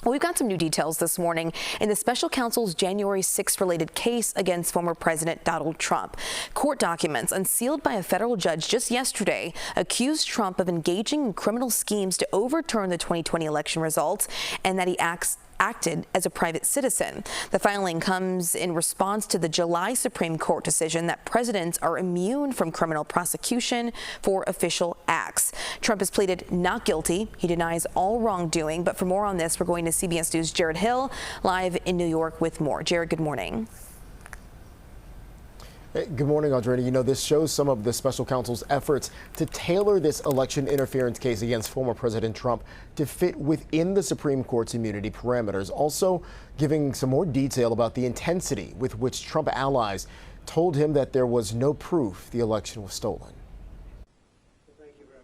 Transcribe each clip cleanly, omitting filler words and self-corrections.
Well, we've got some new details this morning in the special counsel's January 6th related case against former President Donald Trump. Court documents unsealed by a federal judge just yesterday accused Trump of engaging in criminal schemes to overturn the 2020 election results and that he acted as a private citizen. The filing comes in response to the July Supreme Court decision that presidents are immune from criminal prosecution for official acts. Trump has pleaded not guilty. He denies all wrongdoing. But for more on this, we're going to CBS News' Jared Hill live in New York with more. Jared, good morning. Hey, good morning, Audrina. You know, this shows some of the special counsel's efforts to tailor this election interference case against former President Trump to fit within the Supreme Court's immunity parameters. Also giving some more detail about the intensity with which Trump allies told him that there was no proof the election was stolen.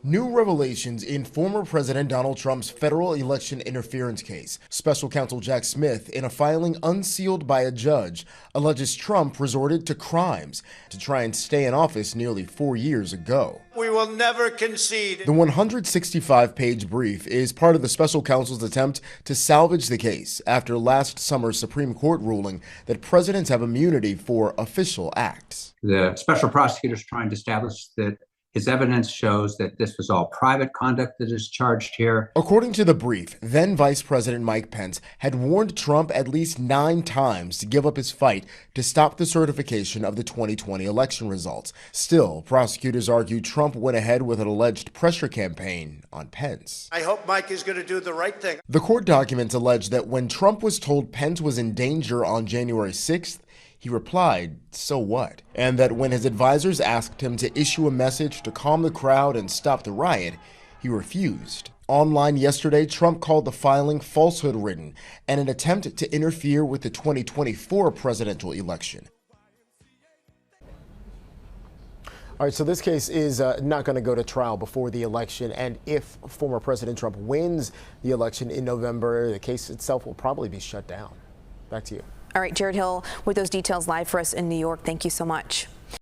New revelations in former President Donald Trump's federal election interference case. Special counsel Jack Smith, in a filing unsealed by a judge, alleges Trump resorted to crimes to try and stay in office nearly 4 years ago. We will never concede. The 165-page brief is part of the special counsel's attempt to salvage the case after last summer's Supreme Court ruling that presidents have immunity for official acts. The special prosecutor is trying to establish that his evidence shows that this was all private conduct that is charged here. According to the brief, then Vice President Mike Pence had warned Trump at least 9 times to give up his fight to stop the certification of the 2020 election results. Still, prosecutors argue Trump went ahead with an alleged pressure campaign on Pence. I hope Mike is going to do the right thing. The court documents allege that when Trump was told Pence was in danger on January 6th, he replied, "So what?" And that when his advisors asked him to issue a message to calm the crowd and stop the riot, he refused. Online yesterday, Trump called the filing falsehood-ridden and an attempt to interfere with the 2024 presidential election. All right, so this case is not going to go to trial before the election, and if former President Trump wins the election in November, the case itself will probably be shut down. Back to you. All right, Jared Hill with those details live for us in New York. Thank you so much.